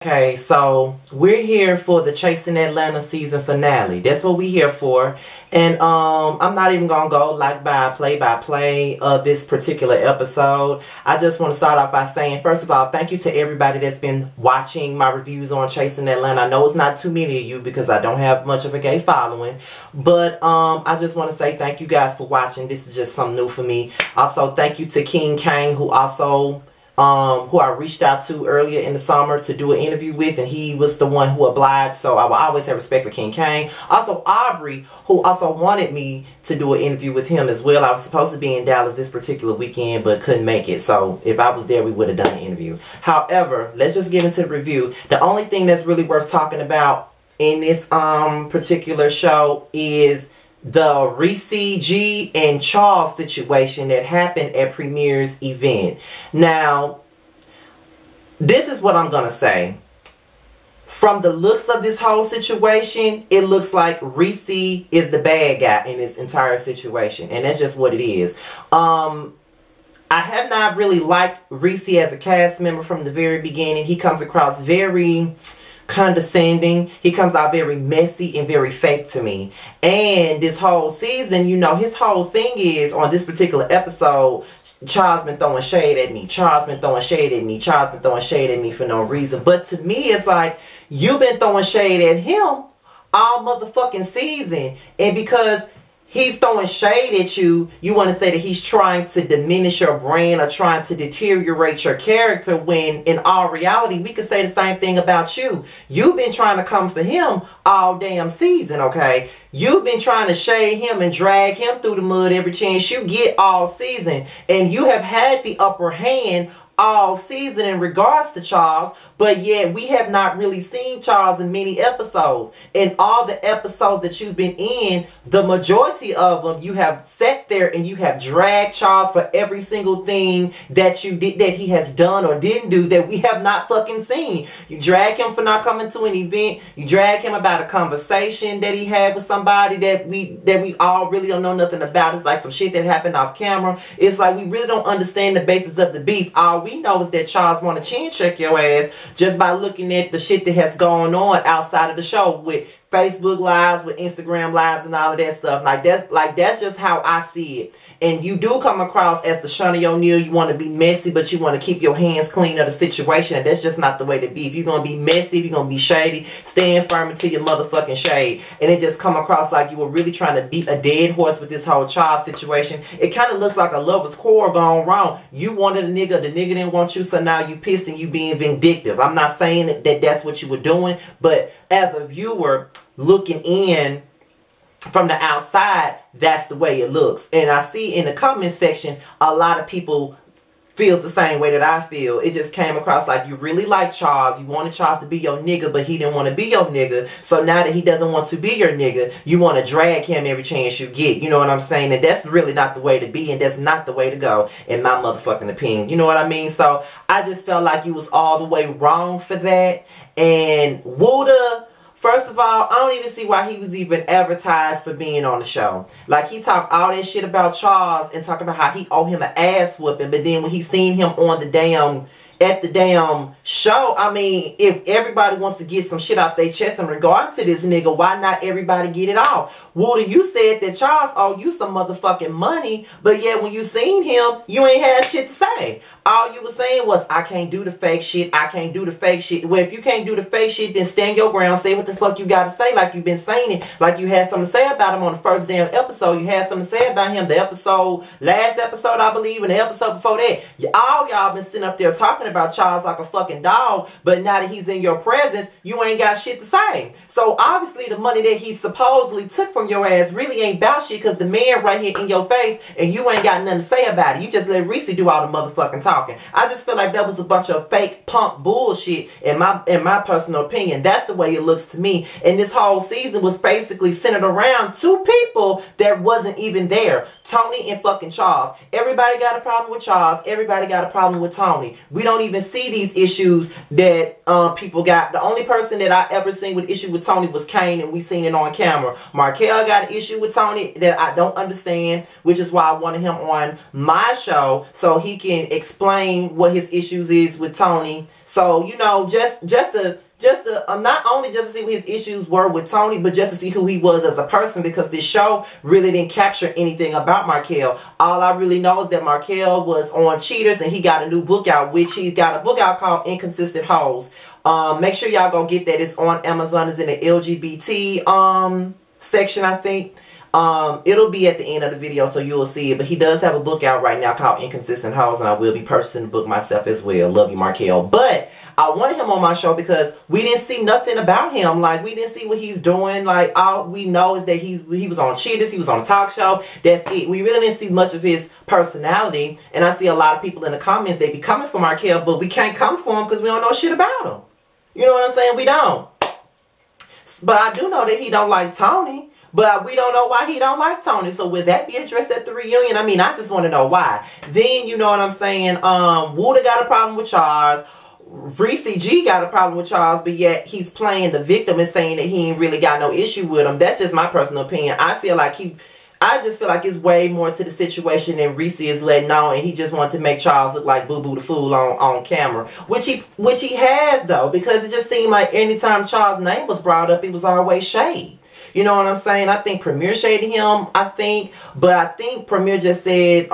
Okay, so we're here for the Chasing Atlanta season finale. That's what we're here for. And I'm not even gonna go like by play of this particular episode. I just want to start off by saying, first of all, thank you to everybody that's been watching my reviews on Chasing Atlanta. I know it's not too many of you because I don't have much of a gay following, but I just want to say thank you guys for watching. This is just something new for me. Also, thank you to King Kang, who I reached out to earlier in the summer to do an interview with, and he was the one who obliged, so I will always have respect for King Kang. Also, Aubrey, who also wanted me to do an interview with him as well. I was supposed to be in Dallas this particular weekend, but couldn't make it, so if I was there, we would have done an interview. However, let's just get into the review. The only thing that's really worth talking about in this particular show is the Ricci and Charles situation that happened at Premier's event. Now, this is what I'm going to say. From the looks of this whole situation, it looks like Ricci is the bad guy in this entire situation. And that's just what it is. I have not really liked Ricci as a cast member from the very beginning. He comes across very condescending. He comes out very messy and very fake to me. And this whole season, you know, his whole thing is, on this particular episode, Charles been throwing shade at me. Charles been throwing shade at me. Charles been throwing shade at me for no reason. But to me, it's like, you've been throwing shade at him all motherfucking season. And because he's throwing shade at you, you want to say that he's trying to diminish your brand or trying to deteriorate your character, when in all reality, we could say the same thing about you. You've been trying to come for him all damn season, okay? You've been trying to shade him and drag him through the mud every chance you get all season. And you have had the upper hand all season in regards to Charles, but yet we have not really seen Charles in many episodes. In all the episodes that you've been in, the majority of them, you have sat there and you have dragged Charles for every single thing that you did, that he has done or didn't do, that we have not fucking seen. You drag him for not coming to an event. You drag him about a conversation that he had with somebody that we all really don't know nothing about. It's like some shit that happened off camera. It's like we really don't understand the basis of the beef. All we know is that Charles want to chin check your ass just by looking at the shit that has gone on outside of the show, with Facebook lives, with Instagram lives, and all of that stuff. That's just how I see it. And you do come across as the Shaunie O'Neal. You want to be messy, but you want to keep your hands clean of the situation. And that's just not the way to be. If you're going to be messy, if you're going to be shady, stand firm into your motherfucking shade. And it just come across like you were really trying to beat a dead horse with this whole Charles situation. It kind of looks like a lover's quarrel gone wrong. You wanted a nigga, the nigga didn't want you, so now you pissed and you being vindictive. I'm not saying that that's what you were doing, but as a viewer looking in from the outside, that's the way it looks. And I see in the comment section, a lot of people feels the same way that I feel. It just came across like you really like Charles. You wanted Charles to be your nigga, but he didn't want to be your nigga. So now that he doesn't want to be your nigga, you want to drag him every chance you get. You know what I'm saying? And that's really not the way to be, and that's not the way to go, in my motherfucking opinion. You know what I mean? So I just felt like you was all the way wrong for that. And Wooda, first of all, I don't even see why he was even advertised for being on the show. Like, he talked all that shit about Charles and talking about how he owe him an ass whooping, but then when he seen him on the at the damn show, I mean, if everybody wants to get some shit off their chest in regard to this nigga, why not everybody get it off? Wooda, you said that Charles owed you some motherfucking money, but yet when you seen him, you ain't had shit to say. All you was saying was, I can't do the fake shit, I can't do the fake shit. Well, if you can't do the fake shit, then stand your ground, say what the fuck you gotta say, like you've been saying it, like you had something to say about him on the first damn episode. You had something to say about him, the last episode, I believe, and the episode before that. All y'all been sitting up there talking about Charles like a fucking dog, but now that he's in your presence, you ain't got shit to say. So obviously the money that he supposedly took from your ass really ain't about shit, because the man right here in your face, and you ain't got nothing to say about it. You just let Ricci do all the motherfucking talking. I just feel like that was a bunch of fake punk bullshit in my personal opinion. That's the way it looks to me. And this whole season was basically centered around two people that wasn't even there. Tony and fucking Charles. Everybody got a problem with Charles. Everybody got a problem with Tony. We don't don't even see these issues that people got. The only person that I ever seen with issue with Tony was Kane, and we seen it on camera. Markel got an issue with Tony that I don't understand, which is why I wanted him on my show so he can explain what his issues is with Tony. So, you know, just to not only just to see what his issues were with Tony, but just to see who he was as a person, because this show really didn't capture anything about Markel. All I really know is that Markel was on Cheaters, and he got a new book out, which he's got a book out called Inconsistent Hoes. Make sure y'all go get that. It's on Amazon. It's in the LGBT section, I think. It'll be at the end of the video, so you'll see it. But he does have a book out right now called Inconsistent Hoes, and I will be purchasing the book myself as well. Love you, Markel. But I wanted him on my show because we didn't see nothing about him. Like, we didn't see what he's doing. Like, all we know is that he was on Cheaters, he was on a talk show. That's it. We really didn't see much of his personality. And I see a lot of people in the comments, they be coming for Markel, but we can't come for him because we don't know shit about him. You know what I'm saying? We don't. But I do know that he don't like Tony. But we don't know why he don't like Tony. So would that be addressed at the reunion? I mean, I just want to know why. Then, you know what I'm saying, Wooda got a problem with Charles. Ricci G got a problem with Charles, but yet he's playing the victim and saying that he ain't really got no issue with him. That's just my personal opinion. I just feel like it's way more to the situation than Ricci is letting on, and he just wanted to make Charles look like Boo Boo the Fool on camera. Which he has, though, because it just seemed like anytime Charles' name was brought up, it was always shade. You know what I'm saying? I think Premier shaded him, but I think Premier just said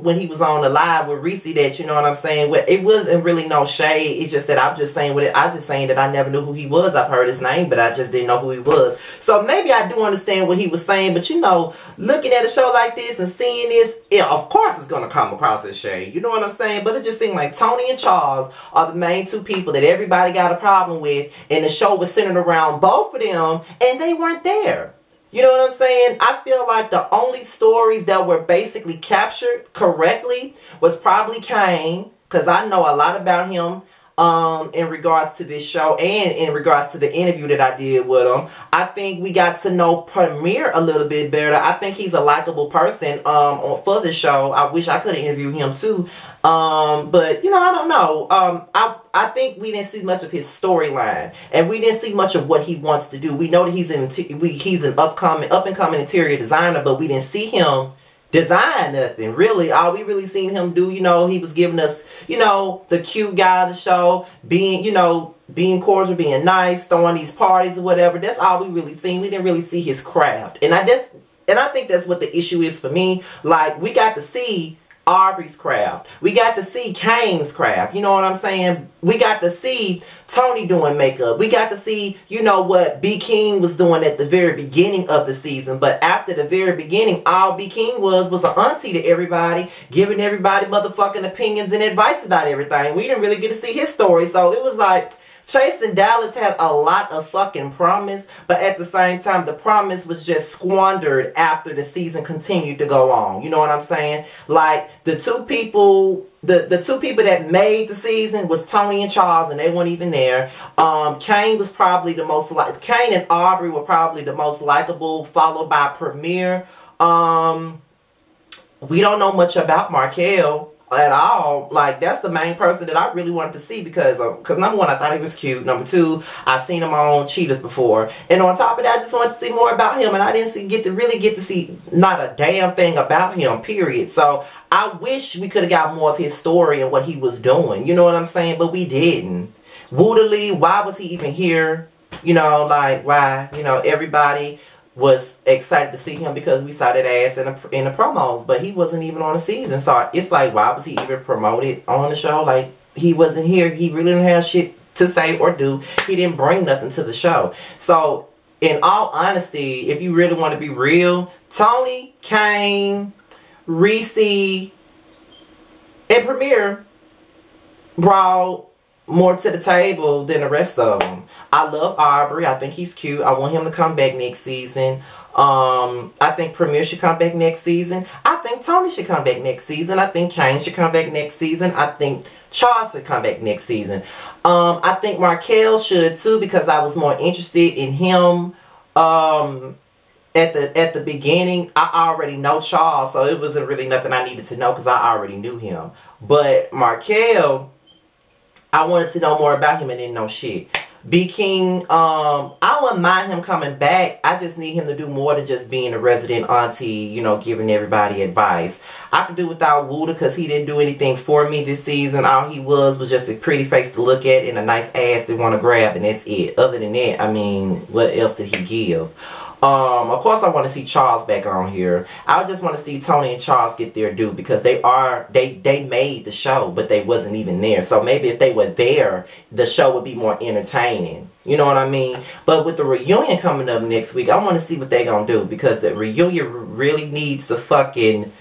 when he was on the live with Ricci that, you know what I'm saying, well, it wasn't really no shade. It's just that I'm just saying that I never knew who he was. I've heard his name, but I just didn't know who he was. So maybe I do understand what he was saying, but you know, looking at a show like this and seeing this, yeah, of course it's gonna come across as shade. You know what I'm saying? But it just seemed like Tony and Charles are the main two people that everybody got a problem with, and the show was centered around both of them, and they weren't there. You know what I'm saying? I feel like the only stories that were basically captured correctly was probably Kane, because I know a lot about him in regards to this show and in regards to the interview that I did with him. I think we got to know Premier a little bit better. I think he's a likable person for the show. I wish I could have interviewed him too. But, you know, I don't know. I think we didn't see much of his storyline, and we didn't see much of what he wants to do. We know that he's an up-and-coming interior designer, but we didn't see him design nothing, really. All we really seen him do, you know, he was giving us, you know, the cute guy of the show, being, you know, being cordial, being nice, throwing these parties or whatever. That's all we really seen. We didn't really see his craft. And I think that's what the issue is for me. Like, we got to see Aubrey's craft. We got to see Kane's craft. You know what I'm saying? We got to see Tony doing makeup. We got to see, you know, what B. King was doing at the very beginning of the season. But after the very beginning, all B. King was an auntie to everybody, giving everybody motherfucking opinions and advice about everything. We didn't really get to see his story. So it was like, Chase and Dallas had a lot of fucking promise, but at the same time, the promise was just squandered after the season continued to go on. You know what I'm saying? Like, the two people that made the season was Tony and Charles, and they weren't even there. Kane was probably the most Kane and Aubrey were probably the most likable, followed by Premier. We don't know much about Markel at all. Like, that's the main person that I really wanted to see because number one, I thought he was cute. Number two, I seen him on Cheetahs before, and on top of that, I just wanted to see more about him, and I didn't really get to see not a damn thing about him, period. So I wish we could have got more of his story and what he was doing. You know what I'm saying? But we didn't. Woodley, why was he even here? You know, like, why? You know, everybody was excited to see him because we saw that ass in the promos, but he wasn't even on the season. So it's like, why was he even promoted on the show? Like, he wasn't here. He really didn't have shit to say or do. He didn't bring nothing to the show. So in all honesty, if you really want to be real, Tony, Kane, Ricci, and Premier brought more to the table than the rest of them. I love Aubrey. I think he's cute. I want him to come back next season. I think Premier should come back next season. I think Tony should come back next season. I think Kane should come back next season. I think Charles should come back next season. I think Markel should too, because I was more interested in him at the beginning. I already know Charles, so it wasn't really nothing I needed to know because I already knew him. But Markel, I wanted to know more about him and didn't know shit. B King, I wouldn't mind him coming back. I just need him to do more than just being a resident auntie, you know, giving everybody advice. I could do without Wooda because he didn't do anything for me this season. All he was just a pretty face to look at and a nice ass to want to grab, and that's it. Other than that, I mean, what else did he give? Of course I want to see Charles back on here. I just want to see Tony and Charles get their due because they made the show, but they wasn't even there. So maybe if they were there, the show would be more entertaining. You know what I mean? But with the reunion coming up next week, I want to see what they gonna do because the reunion really needs to fucking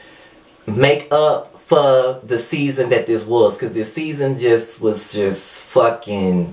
make up for the season that this was, because this season was just fucking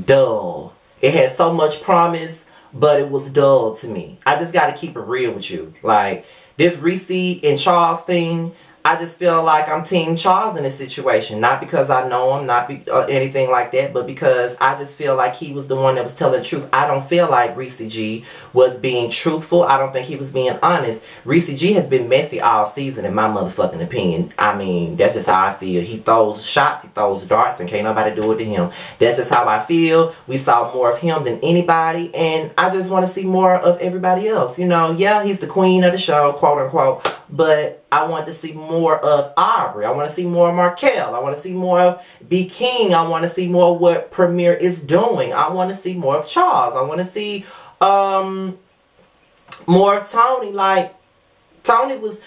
dull. It had so much promise, but it was dull to me. I just got to keep it real with you. Like, this Ricci and Charles thing, I just feel like I'm Team Charles in this situation. Not because I know him, not anything like that, but because I just feel like he was the one that was telling the truth. I don't feel like Ricci G was being truthful. I don't think he was being honest. Ricci G has been messy all season, in my motherfucking opinion. I mean, that's just how I feel. He throws shots, he throws darts, and can't nobody do it to him. That's just how I feel. We saw more of him than anybody, and I just want to see more of everybody else. You know, yeah, he's the queen of the show, quote unquote, but I want to see more of Aubrey. I want to see more of Markel. I want to see more of B. King. I want to see more of what Premier is doing. I want to see more of Charles. I want to see more of Tony. Like, Tony was...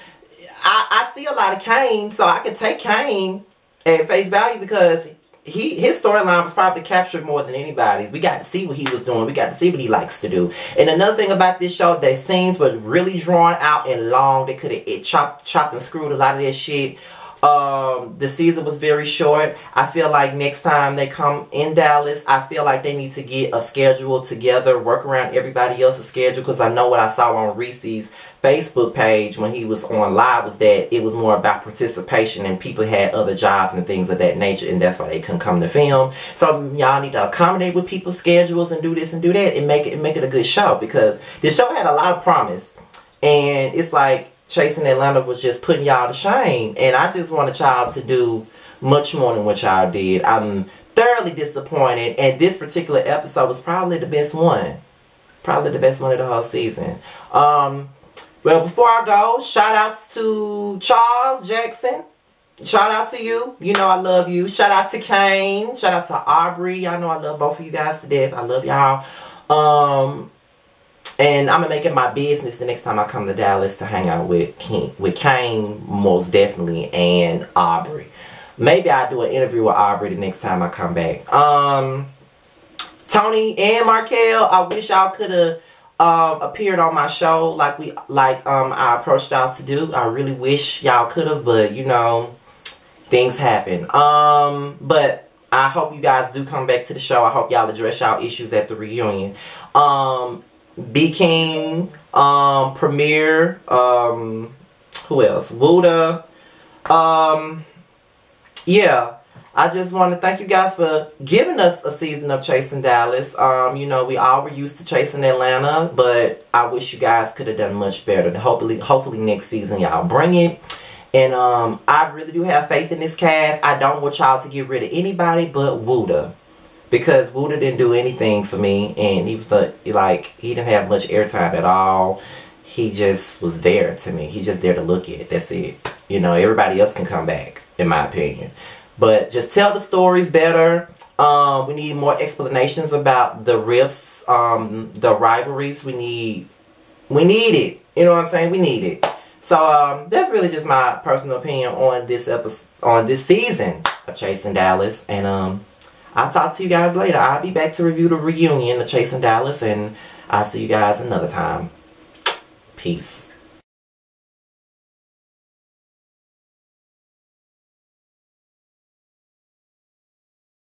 I see a lot of Kane, so I could take Kane at face value because his storyline was probably captured more than anybody's. We got to see what he was doing. We got to see what he likes to do. And another thing about this show, their scenes were really drawn out and long. They could have chopped and screwed a lot of that shit. The season was very short. I feel like next time they come in Dallas, I feel like they need to get a schedule together, work around everybody else's schedule, because I know what I saw on Ricci's Facebook page when he was on live was that it was more about participation and people had other jobs and things of that nature, and that's why they couldn't come to film. So y'all need to accommodate with people's schedules and do this and do that and make it a good show, because this show had a lot of promise, and it's like Chasing Atlanta was just putting y'all to shame, and I just wanted y'all to do much more than what y'all did. I'm thoroughly disappointed, and this particular episode was probably the best one. Probably the best one of the whole season. Well, before I go, shout outs to Charles Jackson. Shout out to you. You know I love you. Shout out to Kane. Shout out to Aubrey. Y'all know I love both of you guys to death. I love y'all. And I'm going to make it my business the next time I come to Dallas to hang out with Kane, most definitely, and Aubrey. Maybe I'll do an interview with Aubrey the next time I come back. Tony and Markel, I wish y'all could have appeared on my show like I approached y'all to do. I really wish y'all could have, but you know, things happen. But I hope you guys do come back to the show. I hope y'all address y'all issues at the reunion. B. King, Premier, who else? Wooda. Yeah. I just want to thank you guys for giving us a season of Chasing Dallas. You know, we all were used to Chasing Atlanta, but I wish you guys could have done much better. Hopefully next season y'all bring it. And I really do have faith in this cast. I don't want y'all to get rid of anybody but Wooda, because Wooda didn't do anything for me, and he was he didn't have much airtime at all. He just was there to me. He's just there to look at. That's it. You know, everybody else can come back, in my opinion. But just tell the stories better. We need more explanations about the rifts, the rivalries. We need it. You know what I'm saying? We need it. So that's really just my personal opinion on this episode, on this season of Chasing Dallas. And I'll talk to you guys later. I'll be back to review the reunion of Chasing Dallas, and I'll see you guys another time. Peace.